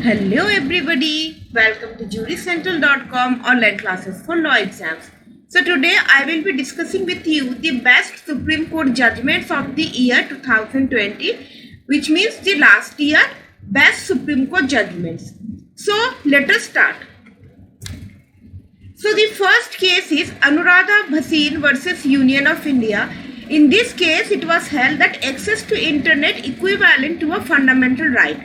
Hello everybody, welcome to jurycentral.com online classes for law exams. So today I will be discussing with you the best Supreme Court judgments of the year 2020, which means the last year best Supreme Court judgments. So let us start. So the first case is Anuradha Bhasin versus Union of India. In this case, it was held that access to internet equivalent to a fundamental right.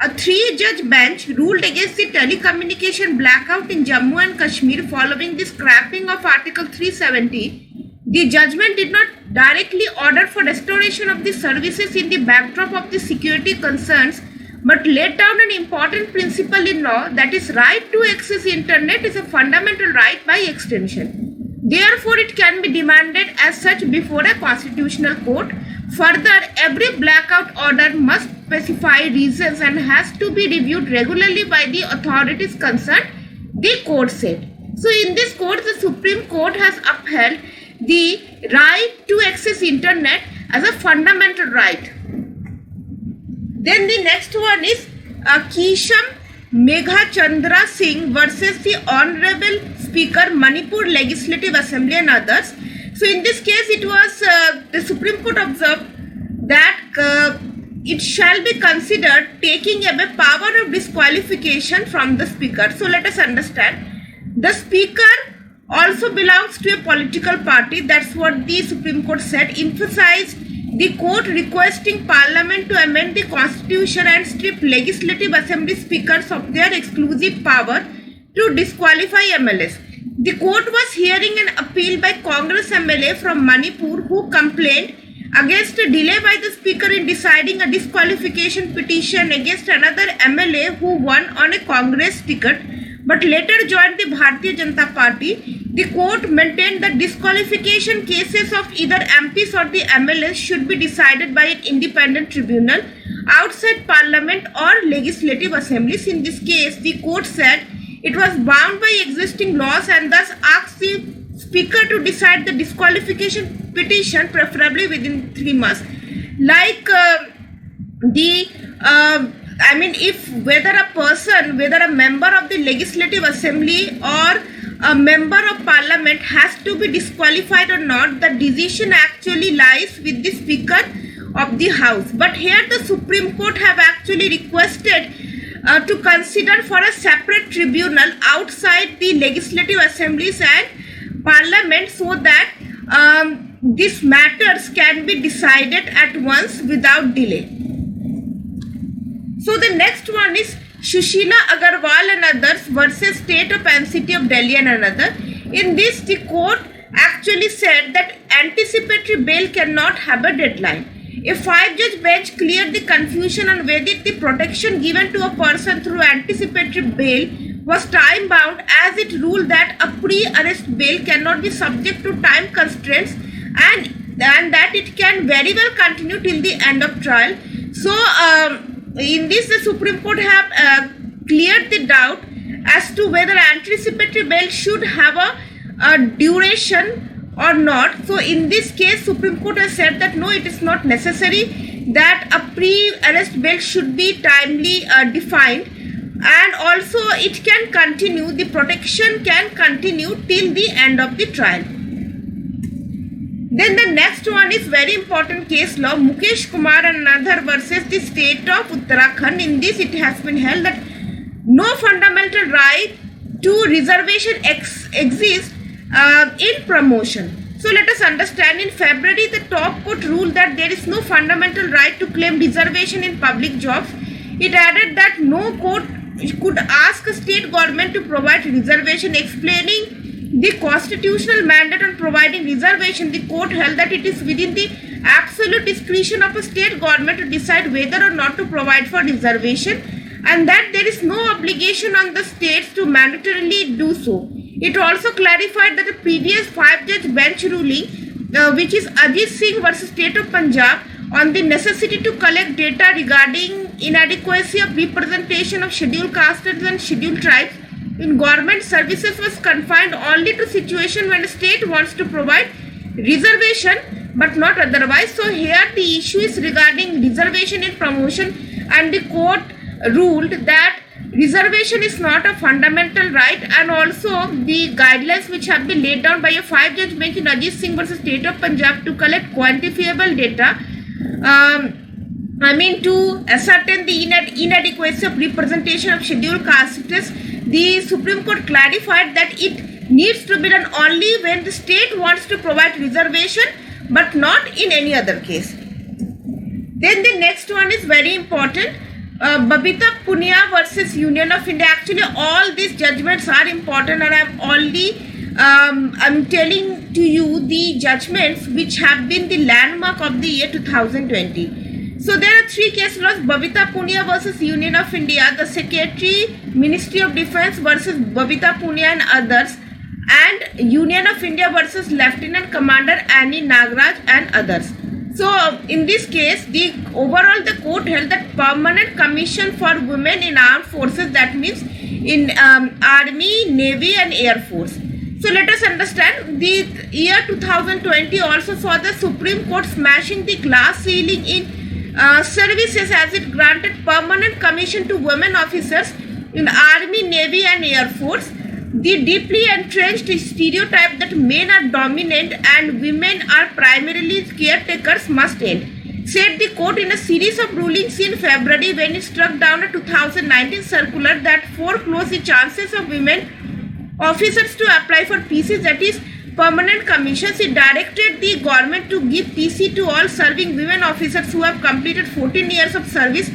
A three-judge bench ruled against the telecommunication blackout in Jammu and Kashmir following the scrapping of Article 370. The judgment did not directly order for restoration of the services in the backdrop of the security concerns, but laid down an important principle in law, that is, right to access internet is a fundamental right by extension. Therefore, it can be demanded as such before a constitutional court. Further, every blackout order must specify reasons and has to be reviewed regularly by the authorities concerned, the court said. So, in this court, the Supreme Court has upheld the right to access internet as a fundamental right. Then the next one is Kisham Megha Chandra Singh versus the Honorable Speaker, Manipur Legislative Assembly and others. So in this case, it was the Supreme Court observed that it shall be considered taking away power of disqualification from the Speaker. So let us understand. The Speaker also belongs to a political party. That's what the Supreme Court said. Emphasized the court requesting Parliament to amend the Constitution and strip Legislative Assembly speakers of their exclusive power to disqualify MLAs. The court was hearing an appeal by Congress MLA from Manipur who complained against a delay by the speaker in deciding a disqualification petition against another MLA who won on a Congress ticket but later joined the Bharatiya Janata Party. The court maintained that disqualification cases of either MPs or the MLAs should be decided by an independent tribunal outside Parliament or legislative assemblies. In this case, the court said it was bound by existing laws and thus asked the Speaker to decide the disqualification petition preferably within 3 months. Like if whether a member of the Legislative Assembly or a member of Parliament has to be disqualified or not, the decision actually lies with the Speaker of the House. But here the Supreme Court have actually requested to consider for a separate tribunal outside the legislative assemblies and parliament so that these matters can be decided at once without delay. So the next one is Shushila Agarwal and others versus State of and City of Delhi and another. In this, the court actually said that anticipatory bail cannot have a deadline. A 5-judge bench cleared the confusion on whether the protection given to a person through anticipatory bail was time-bound, as it ruled that a pre-arrest bail cannot be subject to time constraints and that it can very well continue till the end of trial. So, in this, the Supreme Court have cleared the doubt as to whether anticipatory bail should have a duration or not. So in this case, Supreme Court has said that no, it is not necessary that a pre-arrest bail should be timely defined, and also it can continue, the protection can continue till the end of the trial. Then the next one is very important case law, Mukesh Kumar and another versus the state of Uttarakhand. In this, it has been held that no fundamental right to reservation exists in promotion. So let us understand, in February, the top court ruled that there is no fundamental right to claim reservation in public jobs. It added that no court could ask a state government to provide reservation. Explaining the constitutional mandate on providing reservation, the court held that it is within the absolute discretion of a state government to decide whether or not to provide for reservation, and that there is no obligation on the states to mandatorily do so. It also clarified that the previous 5-judge bench ruling, which is Ajit Singh versus State of Punjab, on the necessity to collect data regarding inadequacy of representation of scheduled castes and scheduled tribes in government services was confined only to situation when the state wants to provide reservation but not otherwise. So here the issue is regarding reservation in promotion, and the court ruled that reservation is not a fundamental right, and also the guidelines which have been laid down by a 5-judge bench in Ajit Singh versus State of Punjab to collect quantifiable data, to ascertain the inadequacy of representation of scheduled castes, the Supreme Court clarified that it needs to be done only when the state wants to provide reservation, but not in any other case. Then the next one is very important. Babita Punia versus Union of India. Actually, all these judgments are important, and I'm telling to you the judgments which have been the landmark of the year 2020. So there are 3 case laws: Babita Punia versus Union of India, the Secretary, Ministry of Defence versus Babita Punia and others, and Union of India versus Lieutenant Commander Annie Nagaraj and others. So in this case, the court held that permanent commission for women in armed forces, that means in Army, Navy and Air Force. So let us understand, the year 2020 also saw the Supreme Court smashing the glass ceiling in services as it granted permanent commission to women officers in Army, Navy and Air Force. The deeply entrenched stereotype that men are dominant and women are primarily caretakers must end, said the court in a series of rulings in February when it struck down a 2019 circular that foreclosed the chances of women officers to apply for PCs, that is permanent commissions. It directed the government to give PC to all serving women officers who have completed 14 years of service,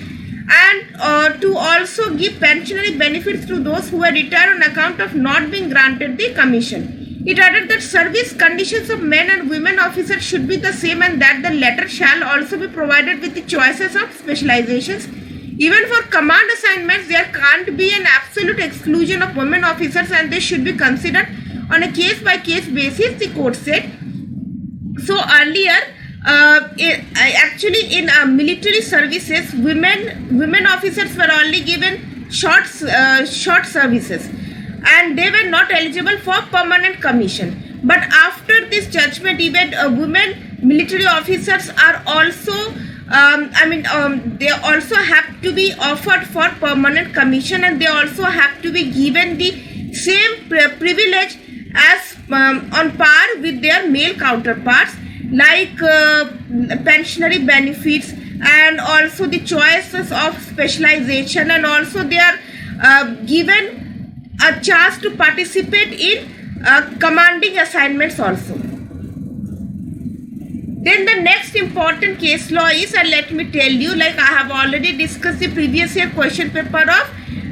and to also give pensionary benefits to those who are retired on account of not being granted the commission. It added that service conditions of men and women officers should be the same, and that the latter shall also be provided with the choices of specializations. Even for command assignments, there can't be an absolute exclusion of women officers, and they should be considered on a case-by-case basis, the court said. So earlier, in military services, women officers were only given short services, and they were not eligible for permanent commission. But after this judgment, even women military officers are also they also have to be offered for permanent commission, and they also have to be given the same privilege as on par with their male counterparts, like pensionary benefits, and also the choices of specialization, and also they are given a chance to participate in commanding assignments also. Then the next important case law is, and let me tell you, like I have already discussed the previous year question paper of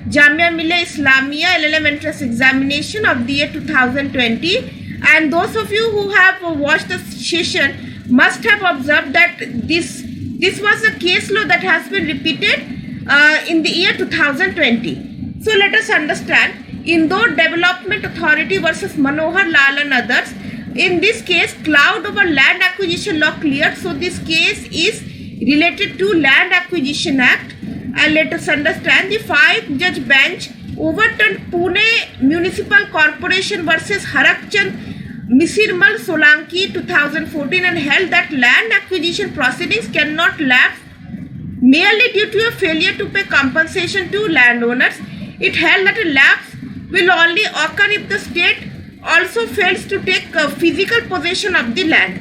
Jamia Millia Islamia LLM entrance examination of the year 2020. And those of you who have watched the session must have observed that this was a case law that has been repeated in the year 2020. So let us understand, Indore Development Authority versus Manohar Lal and others. In this case, cloud over land acquisition law cleared. So this case is related to Land Acquisition Act. And let us understand, the 5-judge bench overturned Pune Municipal Corporation versus Harakchand Misirmal Solanki 2014 and held that land acquisition proceedings cannot lapse merely due to a failure to pay compensation to landowners. It held that a lapse will only occur if the state also fails to take physical possession of the land.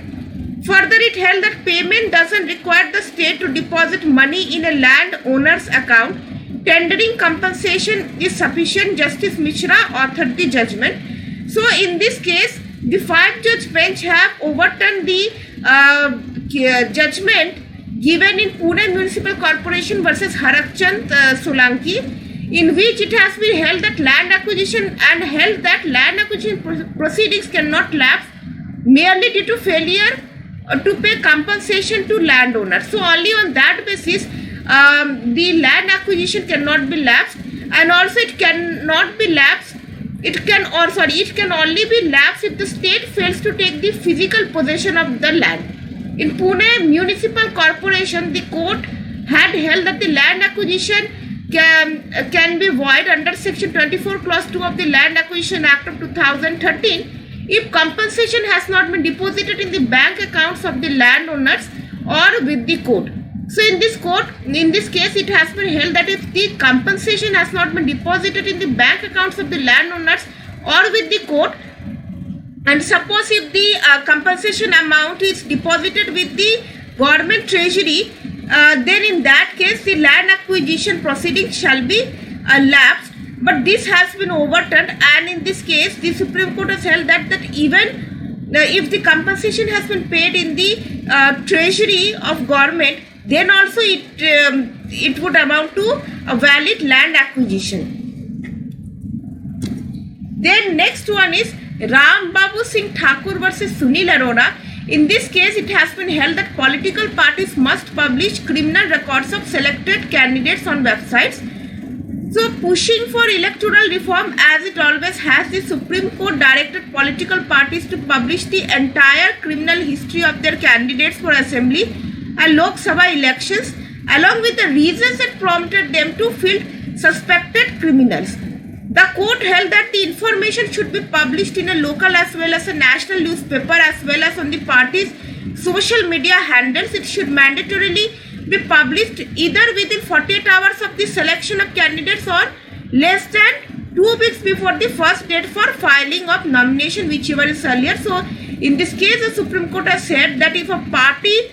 Further, it held that payment doesn't require the state to deposit money in a landowner's account. Tendering compensation is sufficient. Justice Mishra authored the judgment. So in this case, the 5-judge bench have overturned the judgment given in Pune Municipal Corporation versus Harakchand Solanki, in which it has been held that land acquisition proceedings cannot lapse merely due to failure to pay compensation to landowners. So only on that basis the land acquisition cannot be lapsed, and also it cannot be lapsed. It can only be lapsed if the state fails to take the physical possession of the land. In Pune Municipal Corporation, the court had held that the land acquisition can be void under Section 24 Clause 2 of the Land Acquisition Act of 2013 if compensation has not been deposited in the bank accounts of the landowners or with the court. So in this case, it has been held that if the compensation has not been deposited in the bank accounts of the landowners or with the court, and suppose if the compensation amount is deposited with the government treasury, then in that case the land acquisition proceedings shall be lapsed. But this has been overturned, and in this case the Supreme Court has held that even if the compensation has been paid in the treasury of government, then also it would amount to a valid land acquisition. Then next one is Ram Babu Singh Thakur versus Sunil Arora. In this case, it has been held that political parties must publish criminal records of selected candidates on websites. So, pushing for electoral reform, as it always has, the Supreme Court directed political parties to publish the entire criminal history of their candidates for Assembly and Lok Sabha elections, along with the reasons that prompted them to field suspected criminals. The court held that the information should be published in a local as well as a national newspaper, as well as on the party's social media handles. It should mandatorily be published either within 48 hours of the selection of candidates or less than 2 weeks before the first date for filing of nomination, whichever is earlier. So, in this case, the Supreme Court has said that if a party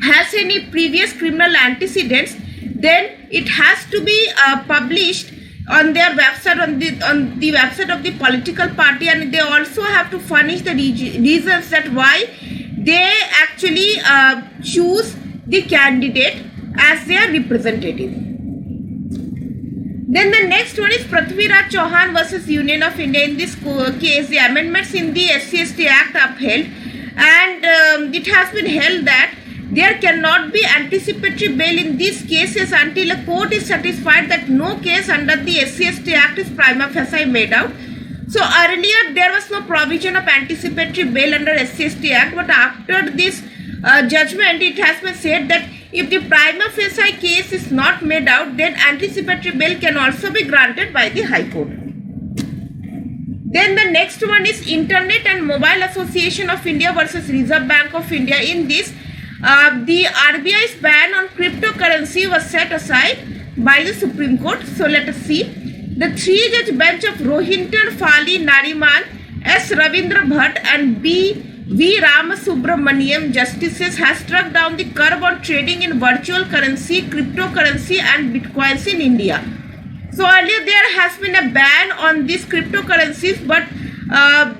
has any previous criminal antecedents, then it has to be published on their website, on the website of the political party, and they also have to furnish the reasons that why they actually choose the candidate as their representative. Then the next one is Prithviraj Chauhan versus Union of India. In this case, the amendments in the SC/ST Act upheld, and it has been held that there cannot be anticipatory bail in these cases until a court is satisfied that no case under the SC/ST Act is prima facie made out. So earlier there was no provision of anticipatory bail under SC/ST Act, but after this judgment, it has been said that if the prima facie case is not made out, then anticipatory bail can also be granted by the High Court. Then the next one is Internet and Mobile Association of India versus Reserve Bank of India. In this, the RBI's ban on cryptocurrency was set aside by the Supreme Court. So let us see. The three-judge bench of Rohinton Fali Nariman, S. Ravindra Bhatt and V. Ramasubramaniam justices has struck down the curb on trading in virtual currency, cryptocurrency and bitcoins in India. So earlier there has been a ban on these cryptocurrencies, but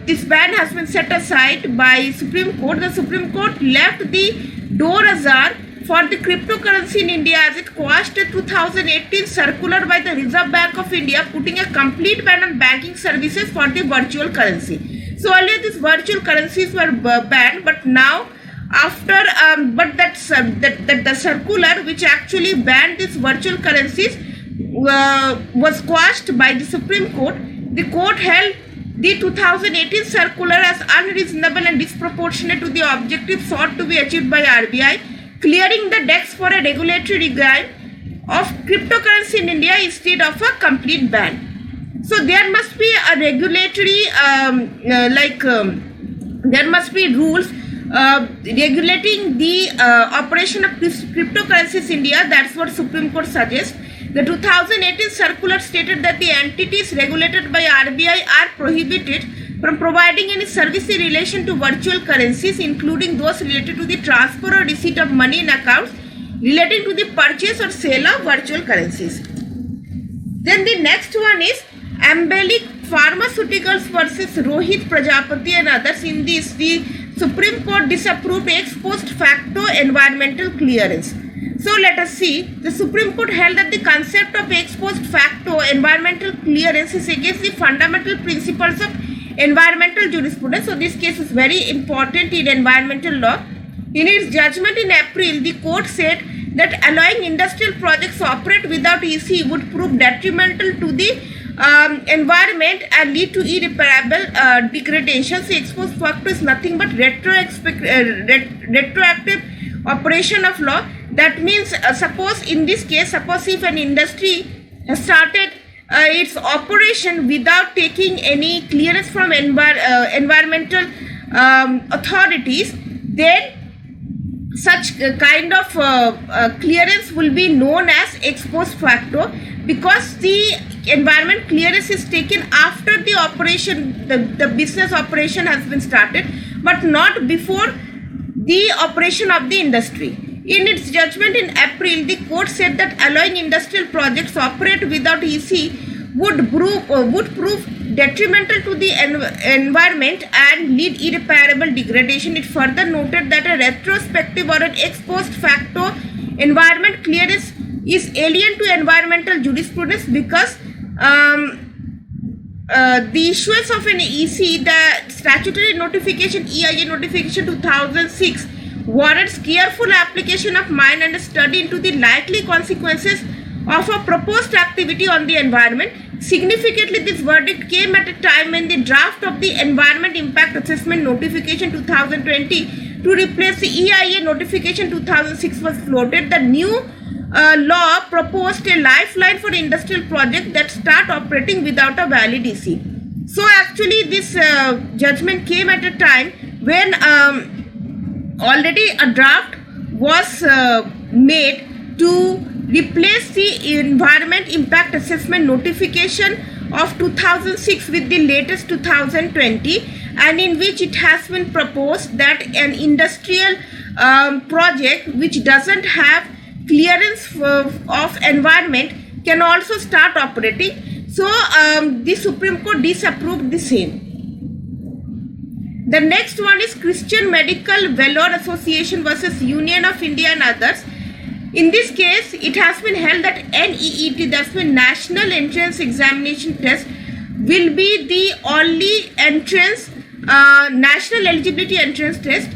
this ban has been set aside by Supreme Court. The Supreme Court left the door ajar for the cryptocurrency in India as it quashed a 2018 circular by the Reserve Bank of India putting a complete ban on banking services for the virtual currency. So earlier these virtual currencies were banned, but now after the circular which actually banned these virtual currencies was quashed by the Supreme Court. The court held the 2018 circular as unreasonable and disproportionate to the objective sought to be achieved by RBI, clearing the decks for a regulatory regime of cryptocurrency in India instead of a complete ban. So there must be a regulatory, there must be rules regulating the operation of cryptocurrencies in India. That's what Supreme Court suggests. The 2018 circular stated that the entities regulated by RBI are prohibited from providing any service in relation to virtual currencies, including those related to the transfer or receipt of money in accounts relating to the purchase or sale of virtual currencies. Then the next one is Ambelic Pharmaceuticals versus Rohit Prajapati and others. In this, the Supreme Court disapproved ex post facto environmental clearance. So let us see. The Supreme Court held that the concept of ex post facto environmental clearance is against the fundamental principles of environmental jurisprudence. So this case is very important in environmental law. In its judgment in April, the court said that allowing industrial projects to operate without EC would prove detrimental to the environment and lead to irreparable degradation. So ex post facto is nothing but retroactive operation of law. That means suppose in this case, suppose if an industry has started its operation without taking any clearance from environmental authorities, then such kind of clearance will be known as ex post facto, because the environment clearance is taken after the operation, the business operation has been started, but not before the operation of the industry. In its judgment in April, the court said that allowing industrial projects operate without EC would prove detrimental to the environment and lead irreparable degradation. It further noted that a retrospective or an ex post facto environment clearance is alien to environmental jurisprudence, because the issuance of an EC, the statutory notification EIA notification 2006, warrants careful application of mind and a study into the likely consequences of a proposed activity on the environment. Significantly, this verdict came at a time when the draft of the Environment Impact Assessment Notification 2020 to replace the EIA Notification 2006 was floated. The new law proposed a lifeline for industrial projects that start operating without a valid EC. So actually, this judgment came at a time when already a draft was made to replace the Environment Impact Assessment Notification of 2006 with the latest 2020, and in which it has been proposed that an industrial project which doesn't have clearance of environment can also start operating. So the Supreme Court disapproved the same. The next one is Christian Medical Valor Association versus Union of India and others. In this case, it has been held that NEET, that's the National Entrance Examination Test, will be the only entrance, National Eligibility Entrance Test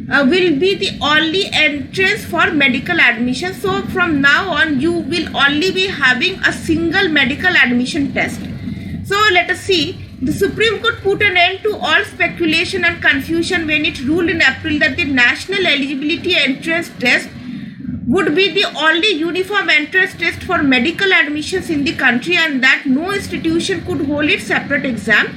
will be the only entrance for medical admission. So from now on, you will only be having a single medical admission test. So let us see. The Supreme Court put an end to all speculation and confusion when it ruled in April that the National Eligibility Entrance Test would be the only uniform entrance test for medical admissions in the country, and that no institution could hold its separate exam.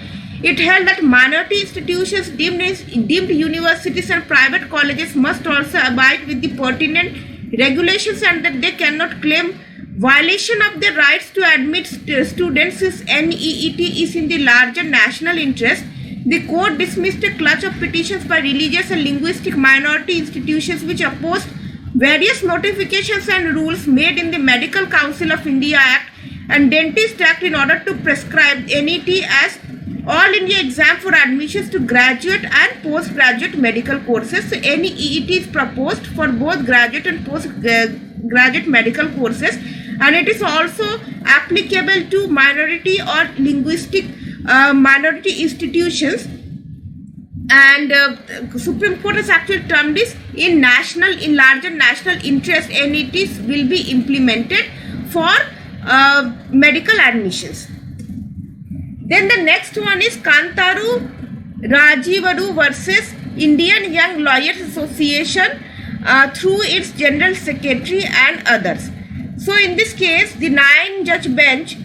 It held that minority institutions, deemed universities and private colleges must also abide with the pertinent regulations, and that they cannot claim violation of their rights to admit students if NEET is in the larger national interest. The court dismissed a clutch of petitions by religious and linguistic minority institutions which opposed various notifications and rules made in the Medical Council of India Act and Dentist Act in order to prescribe NET as all India exam for admissions to graduate and postgraduate medical courses. So NEET is proposed for both graduate and postgraduate medical courses, and it is also applicable to minority or linguistic minority institutions. And Supreme Court has actually termed this in larger national interest. NETs will be implemented for medical admissions. Then the next one is Kantaru Rajivaru versus Indian Young Lawyers Association through its General Secretary and others. So in this case, the 9-judge bench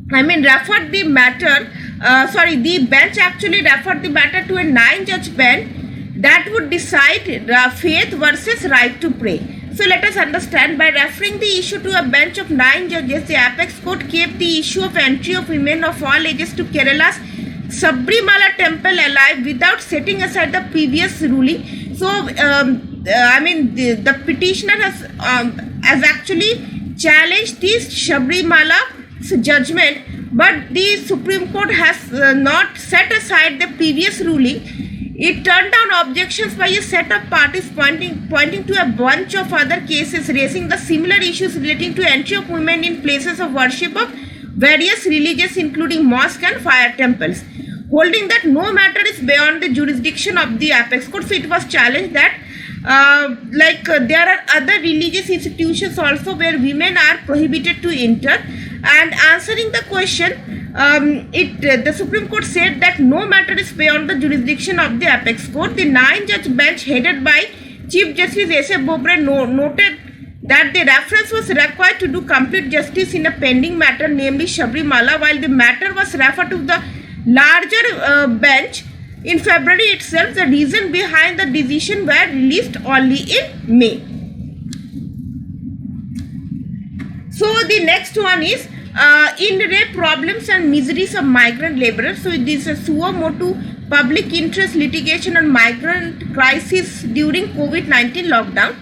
referred the matter, the bench actually referred the matter to a 9-judge bench that would decide faith versus right to pray. So let us understand, by referring the issue to a bench of 9 judges, the Apex Court kept the issue of entry of women of all ages to Kerala's Sabrimala temple alive without setting aside the previous ruling. So, the petitioner has actually challenged this Sabrimala judgment, but the Supreme Court has not set aside the previous ruling. It turned down objections by a set of parties pointing to a bunch of other cases raising the similar issues relating to entry of women in places of worship of various religions, including mosques and fire temples, holding that no matter is beyond the jurisdiction of the Apex Court. So it was challenged that there are other religious institutions also where women are prohibited to enter, and answering the question, the Supreme Court said that no matter is beyond the jurisdiction of the Apex Court. The 9-judge bench headed by Chief Justice S.A. Bobde noted that the reference was required to do complete justice in a pending matter, namely Sabrimala, while the matter was referred to the larger bench In February itself, the reason behind the decision were released only in May. So the next one is in-ray problems and miseries of migrant laborers. So this is suo motu public interest litigation on migrant crisis during COVID-19 lockdown.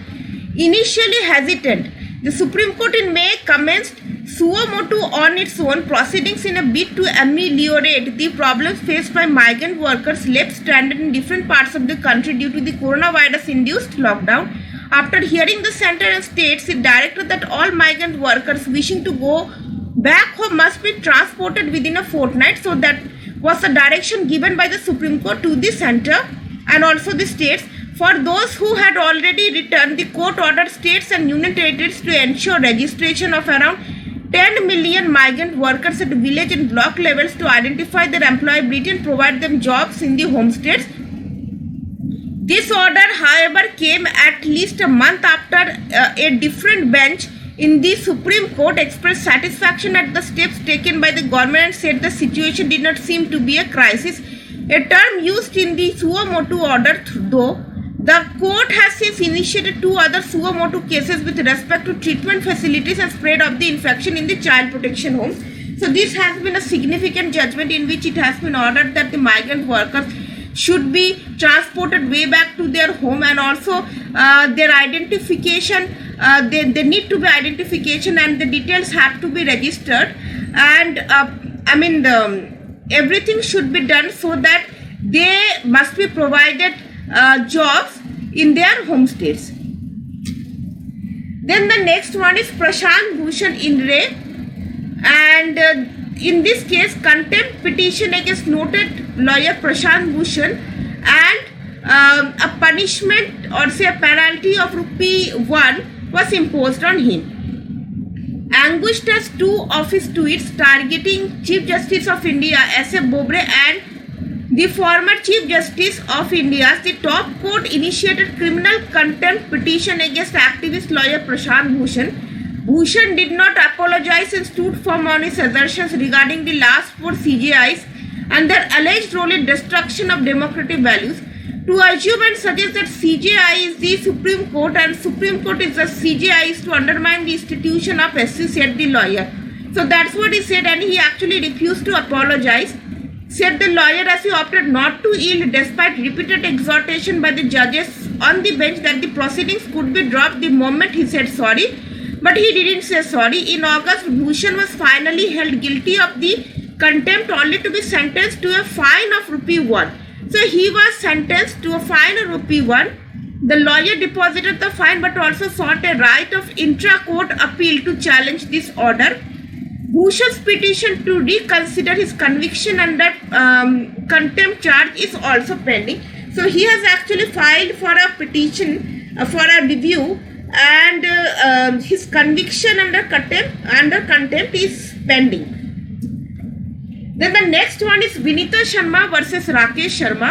Initially hesitant, the Supreme Court in May commenced suo motu on its own proceedings in a bid to ameliorate the problems faced by migrant workers left stranded in different parts of the country due to the coronavirus-induced lockdown. After hearing the center and states, it directed that all migrant workers wishing to go back home must be transported within a fortnight. So that was the direction given by the Supreme Court to the center and also the states. For those who had already returned, the court ordered states and union territories to ensure registration of around 10 million migrant workers at village and block levels to identify their employability and provide them jobs in the home states. This order, however, came at least a month after a different bench in the Supreme Court expressed satisfaction at the steps taken by the government and said the situation did not seem to be a crisis, a term used in the suo motu order, though. The court has since initiated 2 other suo motu cases with respect to treatment facilities and spread of the infection in the child protection homes. So this has been a significant judgment in which it has been ordered that the migrant workers should be transported way back to their home, and also their identification, they need to be identification and the details have to be registered, and everything should be done so that they must be provided jobs in their home states. Then the next one is Prashant Bhushan in re, and in this case contempt petition against noted lawyer Prashant Bhushan, and a punishment or say a penalty of ₹1 was imposed on him. Anguished as 2 of his tweets targeting Chief Justice of India S.A. Bobde and the former Chief Justice of India, the top court initiated criminal contempt petition against activist lawyer Prashant Bhushan. Bhushan did not apologize and stood firm on his assertions regarding the last 4 CJIs and their alleged role in destruction of democratic values. To assume and suggest that CJI is the Supreme Court and Supreme Court is the CJI is to undermine the institution of SC, said the lawyer. So that's what he said, and he actually refused to apologize. Said the lawyer as he opted not to yield despite repeated exhortation by the judges on the bench that the proceedings could be dropped the moment he said sorry. But he didn't say sorry. In August, Bhushan was finally held guilty of the contempt only to be sentenced to a fine of ₹1. So he was sentenced to a fine of ₹1. The lawyer deposited the fine but also sought a right of intra-court appeal to challenge this order. Bhushan's petition to reconsider his conviction under contempt charge is also pending. So he has actually filed for a petition for a review, and his conviction under contempt is pending. Then the next one is Vinita Sharma versus Rakesh Sharma.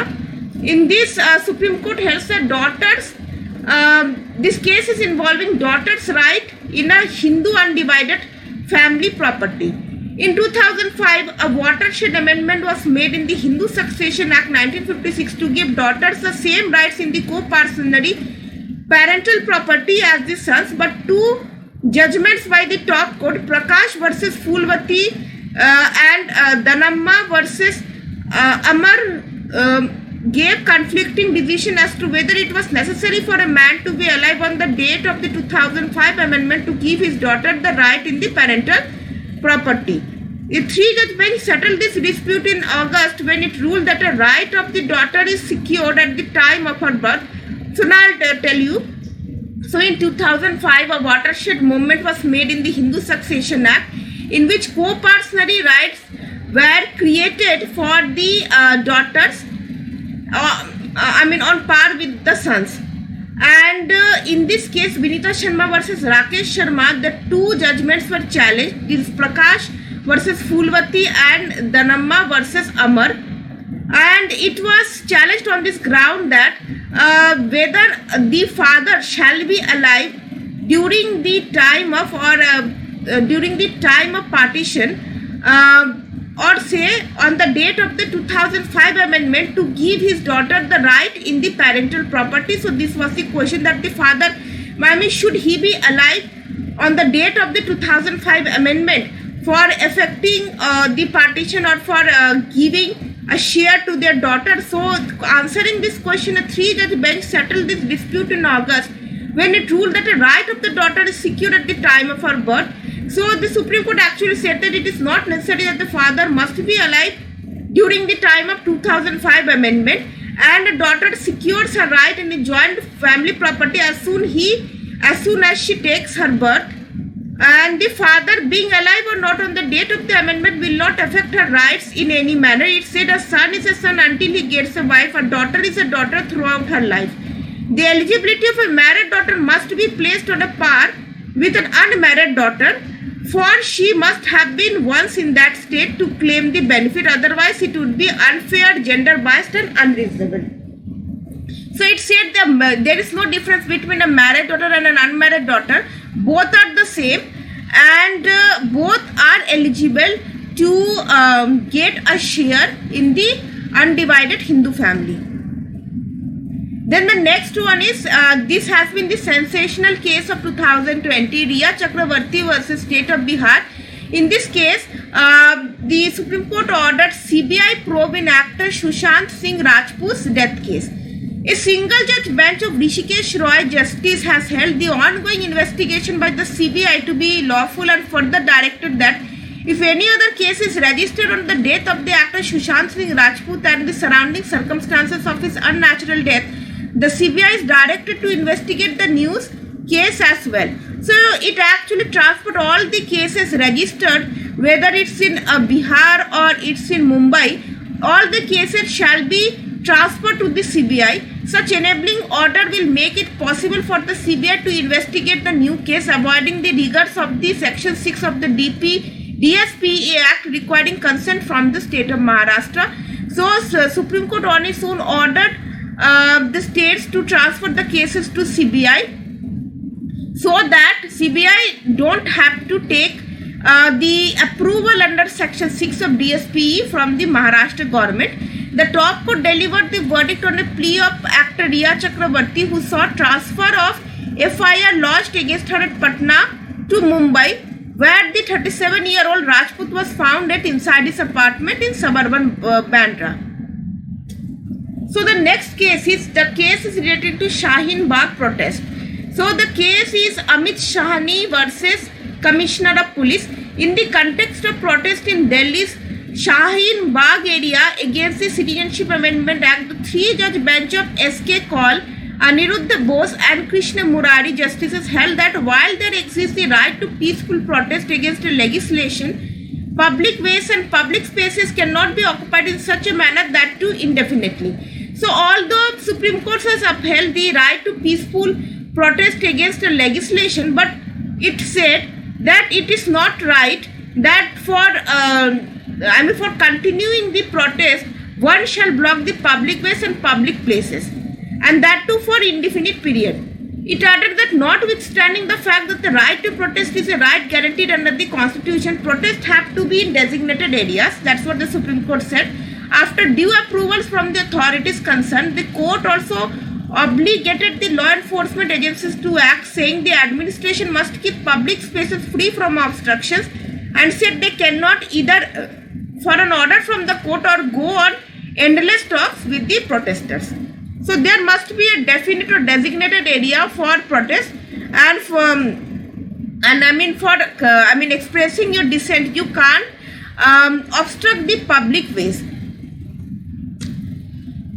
In this, Supreme Court held that daughters, this case is involving daughters' right in a Hindu undivided family property. In 2005, a watershed amendment was made in the Hindu Succession Act 1956 to give daughters the same rights in the co-partnership parental property as the sons, but 2 judgments by the top court, Prakash versus Fulvati and Dhanamma versus Amar, gave conflicting decision as to whether it was necessary for a man to be alive on the date of the 2005 amendment to give his daughter the right in the parental property. A 3-judge bench settled this dispute in August when it ruled that a right of the daughter is secured at the time of her birth. So now I'll tell you. So in 2005, a watershed movement was made in the Hindu Succession Act in which co-partnership rights were created for the daughters, on par with the sons. And in this case, Vinita Sharma versus Rakesh Sharma, the 2 judgments were challenged. This is Prakash versus Fulvati and Dhanamma versus Amar. And it was challenged on this ground that whether the father shall be alive during the time of partition, or say on the date of the 2005 amendment to give his daughter the right in the parental property. So this was the question that the father, I mean, should he be alive on the date of the 2005 amendment for effecting the partition or for giving a share to their daughter. So answering this question, a 3-judge bench settled this dispute in August when it ruled that a right of the daughter is secured at the time of her birth. So the Supreme Court actually said that it is not necessary that the father must be alive during the time of 2005 amendment, and the daughter secures her right in the joint family property as soon as she takes her birth. And the father being alive or not on the date of the amendment will not affect her rights in any manner. It said a son is a son until he gets a wife, a daughter is a daughter throughout her life. The eligibility of a married daughter must be placed on a par with an unmarried daughter, for she must have been once in that state to claim the benefit, otherwise it would be unfair, gender biased and unreasonable. So it said that there is no difference between a married daughter and an unmarried daughter. Both are the same, and both are eligible to get a share in the undivided Hindu family. Then the next one is, this has been the sensational case of 2020, Riya Chakravarti versus State of Bihar. In this case, the Supreme Court ordered CBI probe in actor Sushant Singh Rajput's death case. A single judge bench of Rishikesh Roy Justice has held the ongoing investigation by the CBI to be lawful and further directed that if any other case is registered on the death of the actor Sushant Singh Rajput and the surrounding circumstances of his unnatural death, the CBI is directed to investigate the news case as well. So it actually transferred all the cases registered, whether it's in Bihar or it's in Mumbai, all the cases shall be transferred to the CBI. Such enabling order will make it possible for the CBI to investigate the new case, avoiding the rigors of the Section 6 of the DSPA Act requiring consent from the state of Maharashtra. So Supreme Court on its own ordered the states to transfer the cases to CBI, so that CBI don't have to take the approval under Section 6 of DSPE from the Maharashtra government. The top court delivered the verdict on a plea of actor Riya Chakravarti, who sought transfer of FIR lodged against her at Patna to Mumbai, where the 37-year-old Rajput was found dead inside his apartment in suburban Bandra. So the next case is related to Shaheen Bagh protest. So the case is Amit Shahani versus Commissioner of Police. In the context of protest in Delhi's Shaheen Bagh area against the Citizenship Amendment Act, the 3-judge bench of S.K. Kaul, Aniruddha Bose and Krishna Murari justices held that while there exists the right to peaceful protest against a legislation, public ways and public spaces cannot be occupied in such a manner that too indefinitely. So although Supreme Court has upheld the right to peaceful protest against a legislation, but it said that it is not right that for continuing the protest, one shall block the public ways and public places, and that too for indefinite period. It added that notwithstanding the fact that the right to protest is a right guaranteed under the Constitution, protests have to be in designated areas. That's what the Supreme Court said. After due approvals from the authorities concerned, the court also obligated the law enforcement agencies to act, saying the administration must keep public spaces free from obstructions, and said they cannot either for an order from the court or go on endless talks with the protesters. So there must be a definite or designated area for protest, and for expressing your dissent. You can't obstruct the public ways.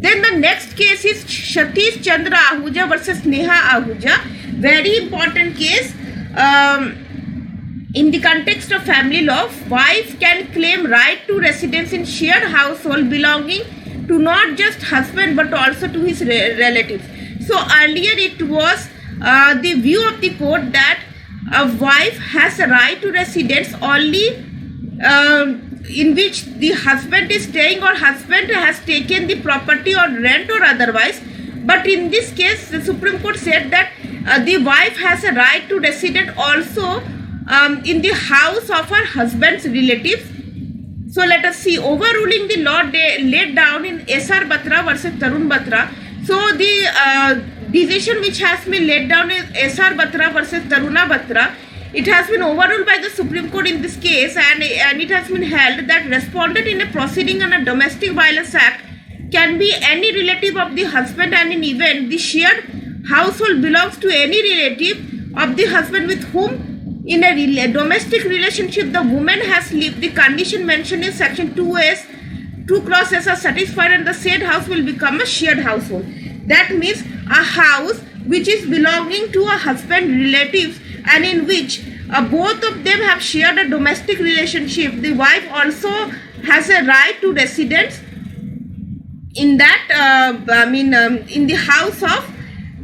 Then the next case is Satish Chandra Ahuja versus Neha Ahuja. Very important case. In the context of family law, wife can claim right to residence in shared household belonging to not just husband but also to his relatives. So earlier it was the view of the court that a wife has a right to residence only in which the husband is staying or husband has taken the property on rent or otherwise. But in this case, the Supreme Court said that the wife has a right to resident also in the house of her husband's relatives. So let us see, overruling the law laid down in S.R. Batra versus Tarun Batra. So the decision which has been laid down in S.R. Batra versus Taruna Batra, it has been overruled by the Supreme Court in this case, and it has been held that respondent in a proceeding under Domestic Violence Act can be any relative of the husband, and in event the shared household belongs to any relative of the husband with whom in a domestic relationship the woman has lived, the condition mentioned in section 2S, 2 clauses are satisfied and the said house will become a shared household. That means a house which is belonging to a husband relatives and in which both of them have shared a domestic relationship. The wife also has a right to residence in that in the house of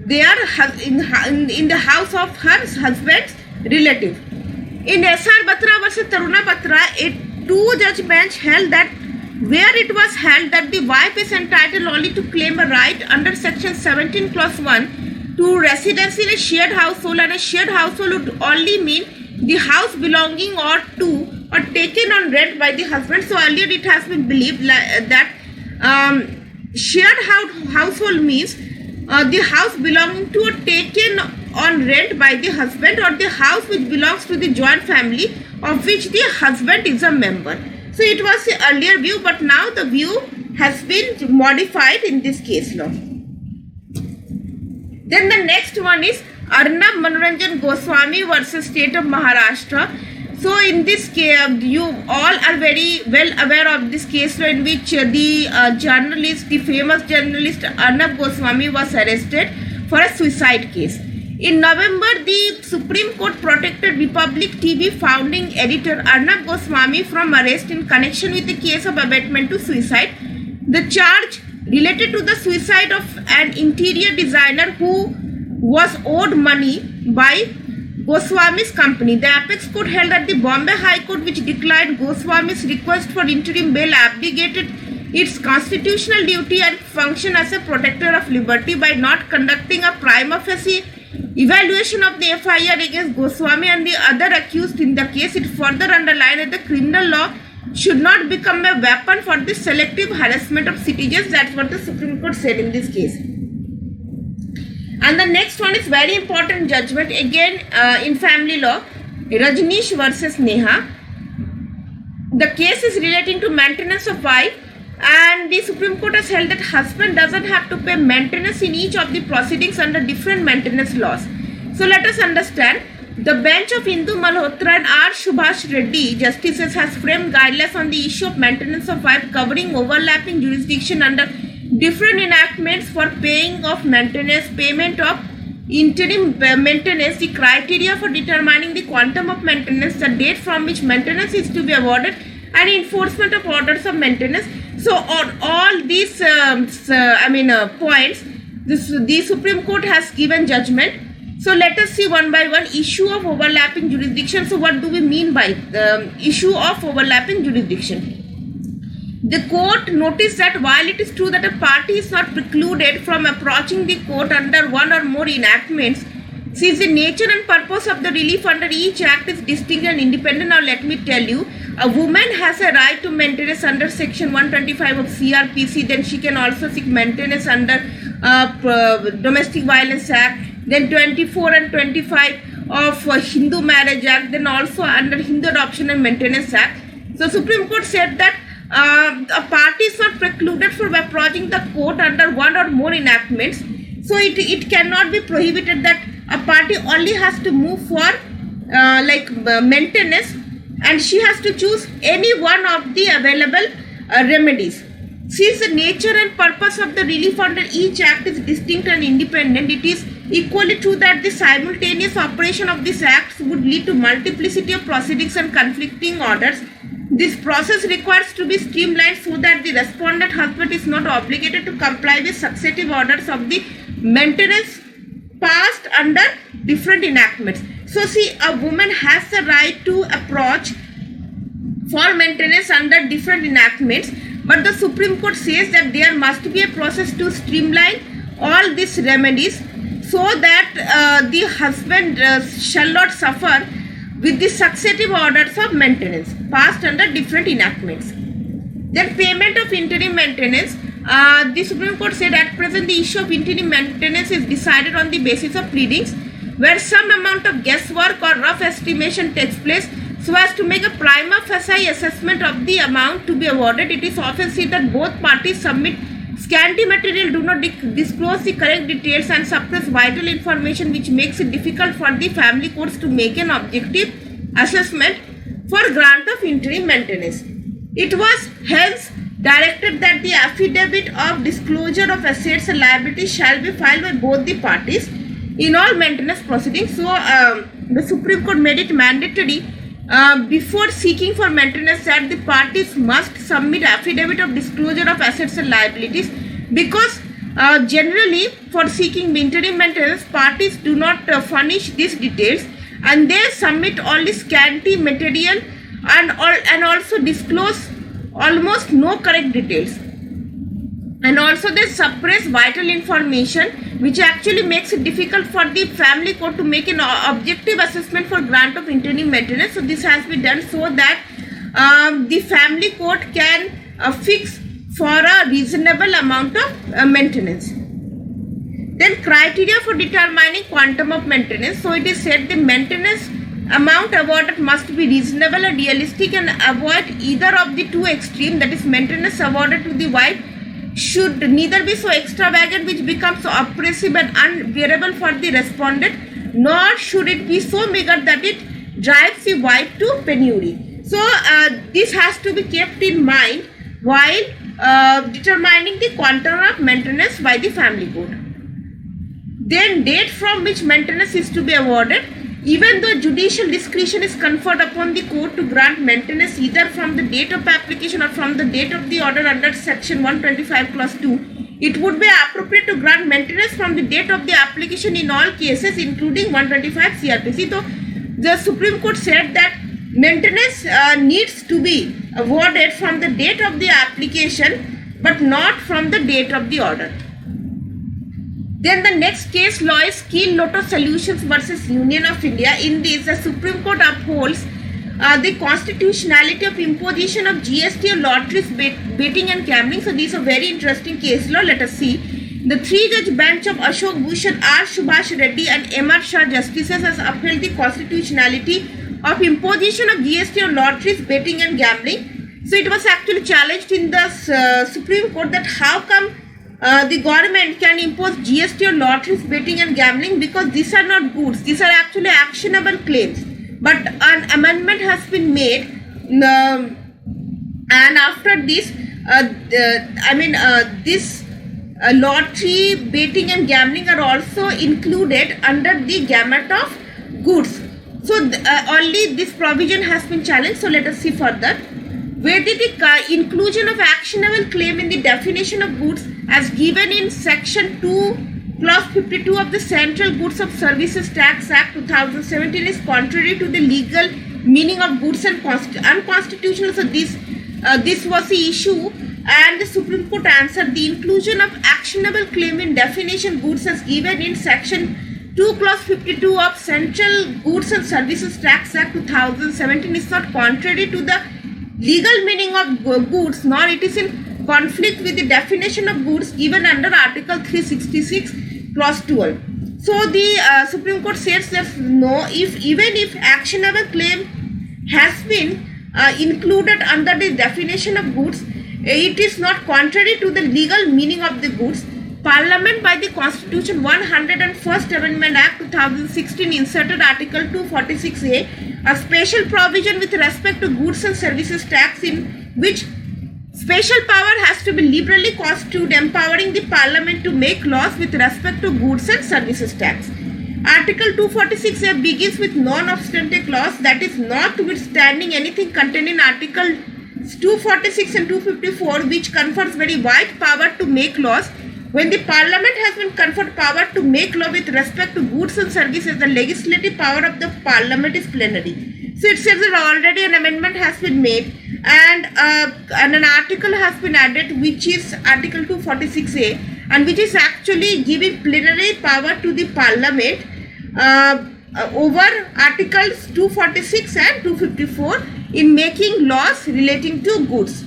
their in the house of her husband's relative. In S.R. Batra versus Taruna Batra, a two-judge bench held that where it was held that the wife is entitled only to claim a right under section 17 clause 1 to residence in a shared household, and a shared household would only mean the house belonging or to or taken on rent by the husband. So earlier it has been believed that shared household means the house belonging to or taken on rent by the husband, or the house which belongs to the joint family of which the husband is a member. So it was the earlier view, but now the view has been modified in this case law. Then the next one is Arnab Manoranjan Goswami versus State of Maharashtra. So in this case, you all are very well aware of this case law in which the journalist, the famous journalist Arnab Goswami was arrested for a suicide case. In November, the Supreme Court protected Republic TV founding editor Arnab Goswami from arrest in connection with the case of abetment to suicide. The charge related to the suicide of an interior designer who was owed money by Goswami's company. The Apex Court held that the Bombay High Court, which declined Goswami's request for interim bail, abdicated its constitutional duty and function as a protector of liberty by not conducting a prima facie evaluation of the FIR against Goswami and the other accused in the case. It further underlined that the criminal law should not become a weapon for the selective harassment of citizens. That's what the Supreme Court said in this case. And the next one is very important judgment again in family law, Rajneesh versus Neha. The case is relating to maintenance of wife, and the Supreme Court has held that husband doesn't have to pay maintenance in each of the proceedings under different maintenance laws. So let us understand. The bench of Indu Malhotra and R. Subhash Reddy justices has framed guidelines on the issue of maintenance of wife, covering overlapping jurisdiction under different enactments for paying of maintenance, payment of interim maintenance, the criteria for determining the quantum of maintenance, the date from which maintenance is to be awarded, and enforcement of orders of maintenance. So on all these points, the Supreme Court has given judgment. So let us see one by one. Issue of overlapping jurisdiction. So what do we mean by issue of overlapping jurisdiction? The court noticed that while it is true that a party is not precluded from approaching the court under one or more enactments, since the nature and purpose of the relief under each act is distinct and independent. Now let me tell you, a woman has a right to maintenance under section 125 of CRPC, then she can also seek maintenance under Domestic Violence Act, then 24 and 25 of Hindu Marriage Act, then also under Hindu Adoption and Maintenance Act. So Supreme Court said that a party is not precluded from approaching the court under one or more enactments. So it cannot be prohibited that a party only has to move for maintenance, and she has to choose any one of the available remedies. Since the nature and purpose of the relief under each act is distinct and independent, it is equally true that the simultaneous operation of these acts would lead to multiplicity of proceedings and conflicting orders. This process requires to be streamlined so that the respondent husband is not obligated to comply with successive orders of the maintenance passed under different enactments. So see, a woman has the right to approach for maintenance under different enactments, but the Supreme Court says that there must be a process to streamline all these remedies so that the husband shall not suffer with the successive orders of maintenance passed under different enactments. Then payment of interim maintenance. The Supreme Court said at present the issue of interim maintenance is decided on the basis of pleadings, where some amount of guesswork or rough estimation takes place so as to make a prima facie assessment of the amount to be awarded. It is often seen that both parties submit scanty material, do not disclose the correct details, and suppress vital information, which makes it difficult for the family courts to make an objective assessment for grant of interim maintenance. It was hence directed that the affidavit of disclosure of assets and liabilities shall be filed by both the parties in all maintenance proceedings. So the Supreme Court made it mandatory before seeking for maintenance that the parties must submit affidavit of disclosure of assets and liabilities, because generally for seeking interim maintenance parties do not furnish these details, and they submit only scanty material and also disclose almost no correct details, and also they suppress vital information, which actually makes it difficult for the family court to make an objective assessment for grant of interim maintenance. So this has been done so that the family court can fix for a reasonable amount of maintenance. Then criteria for determining quantum of maintenance. So it is said the maintenance amount awarded must be reasonable and realistic and avoid either of the two extremes. That is, maintenance awarded to the wife should neither be so extravagant which becomes so oppressive and unbearable for the respondent, nor should it be so meager that it drives the wife to penury. So this has to be kept in mind while determining the quantum of maintenance by the family court. Then date from which maintenance is to be awarded. Even though judicial discretion is conferred upon the court to grant maintenance either from the date of application or from the date of the order under section 125 clause 2, it would be appropriate to grant maintenance from the date of the application in all cases, including 125 CRPC. So the Supreme Court said that maintenance needs to be awarded from the date of the application but not from the date of the order. Then the next case law is Keel Lotto Solutions versus Union of India. In this, the Supreme Court upholds the constitutionality of imposition of GST on lotteries, betting and gambling. So these are very interesting case law. Let us see. The three-judge bench of Ashok Bhushan, R. Subhash Reddy and M.R. Shah justices has upheld the constitutionality of imposition of GST on lotteries, betting and gambling. So it was actually challenged in the Supreme Court that how come the government can impose GST on lotteries, betting and gambling, because these are not goods. These are actually actionable claims. But an amendment has been made and after this, this lottery, betting and gambling are also included under the gamut of goods. So only this provision has been challenged. So let us see further. Whether the inclusion of actionable claim in the definition of goods as given in section 2 clause 52 of the Central Goods of Services Tax Act 2017 is contrary to the legal meaning of goods and unconstitutional. So this was the issue, and the Supreme Court answered the inclusion of actionable claim in definition goods as given in section 2 clause 52 of Central Goods and Services Tax Act 2017 is not contrary to the legal meaning of goods, nor it is in conflict with the definition of goods given under Article 366 clause 12. So the Supreme Court says that no, even if actionable claim has been included under the definition of goods, it is not contrary to the legal meaning of the goods. Parliament by the Constitution 101st Amendment Act 2016 inserted Article 246A, a special provision with respect to goods and services tax, in which special power has to be liberally construed, empowering the Parliament to make laws with respect to goods and services tax. Article 246A begins with non-obstante clause, that is, notwithstanding anything contained in Article 246 and 254, which confers very wide power to make laws. When the Parliament has been conferred power to make law with respect to goods and services, the legislative power of the Parliament is plenary. So it says that already an amendment has been made and an article has been added, which is Article 246A, and which is actually giving plenary power to the Parliament over Articles 246 and 254 in making laws relating to goods.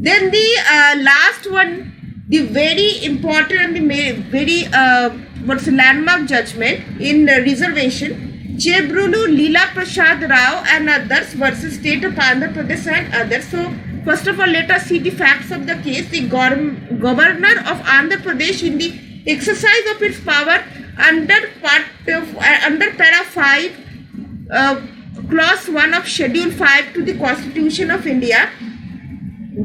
Then the last one, the very important and the very what's the landmark judgment in reservation, Chebrulu Leela Prasad Rao and others versus State of Andhra Pradesh and others. So first of all, let us see the facts of the case. The governor of Andhra Pradesh, in the exercise of its power under para 5, clause 1 of schedule 5 to the Constitution of India,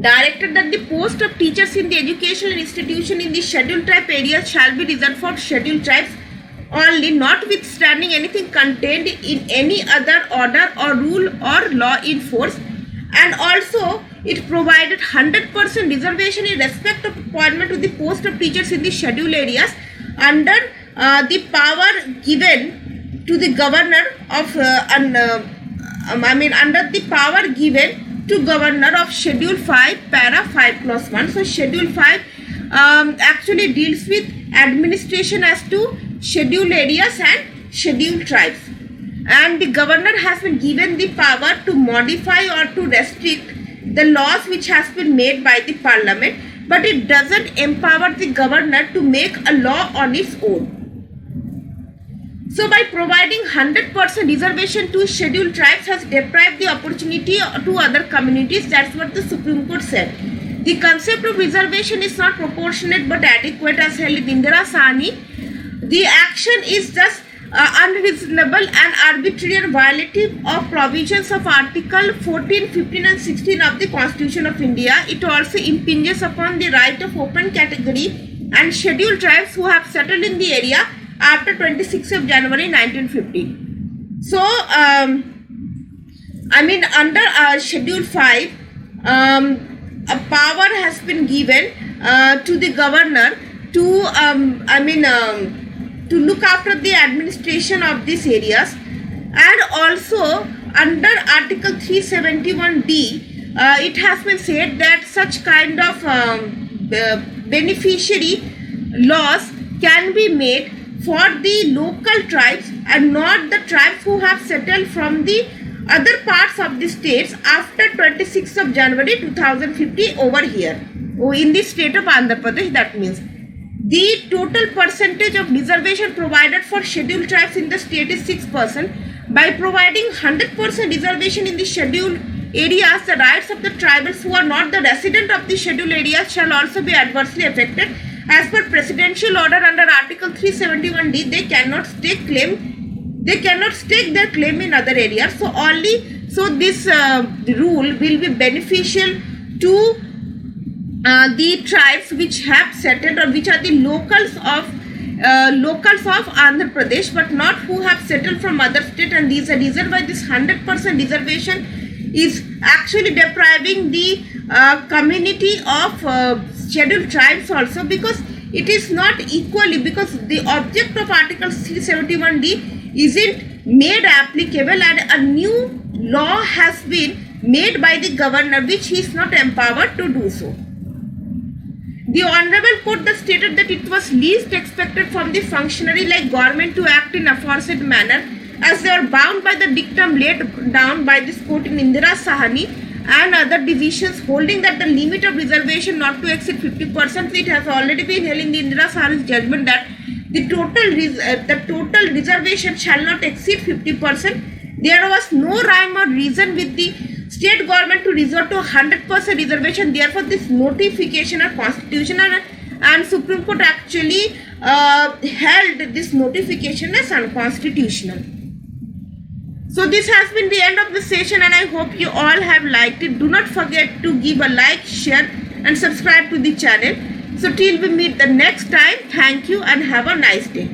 directed that the post of teachers in the educational institution in the scheduled tribe areas shall be reserved for scheduled tribes only, notwithstanding anything contained in any other order or rule or law in force. And also it provided 100% reservation in respect of appointment to the post of teachers in the scheduled areas under the power given to the governor of under the power given to governor of schedule 5 para 5 clause 1. So schedule 5 actually deals with administration as to scheduled areas and scheduled tribes, and the governor has been given the power to modify or to restrict the laws which has been made by the parliament, but it doesn't empower the governor to make a law on its own. So by providing 100% reservation to scheduled tribes has deprived the opportunity to other communities. That's what the Supreme Court said. The concept of reservation is not proportionate but adequate as held in Indira Sahni. The action is thus unreasonable and arbitrary and violative of provisions of Article 14, 15 and 16 of the Constitution of India. It also impinges upon the right of open category and scheduled tribes who have settled in the area after 26th of January 1950. So, under Schedule 5, a power has been given to the governor to look after the administration of these areas, and also under Article 371D, it has been said that such kind of beneficiary laws can be made for the local tribes and not the tribes who have settled from the other parts of the states after 26th of January 2050 over here in the state of Andhra Pradesh. That means the total percentage of reservation provided for scheduled tribes in the state is 6%. By providing 100% reservation in the scheduled areas, the rights of the tribals who are not the resident of the scheduled areas shall also be adversely affected. As per presidential order under Article 371D, they cannot stake their claim in other areas. So this rule will be beneficial to the tribes which have settled or which are the locals of Andhra Pradesh, but not who have settled from other state. And these are reason why this 100% reservation is actually depriving the community of scheduled tribes also, because it is not equally, because the object of Article 371D isn't made applicable and a new law has been made by the governor which he is not empowered to do so. The Honorable Court thus stated that it was least expected from the functionary like government to act in aforesaid manner, as they are bound by the dictum laid down by this court in Indira Sahni and other decisions holding that the limit of reservation not to exceed 50%. It has already been held in the Indira Sahni's judgment that the total reservation shall not exceed 50%. There was no rhyme or reason with the state government to resort to 100% reservation. Therefore, this notification are constitutional, and Supreme Court actually held this notification as unconstitutional. So this has been the end of the session, and I hope you all have liked it. Do not forget to give a like, share and subscribe to the channel. So till we meet the next time, thank you and have a nice day.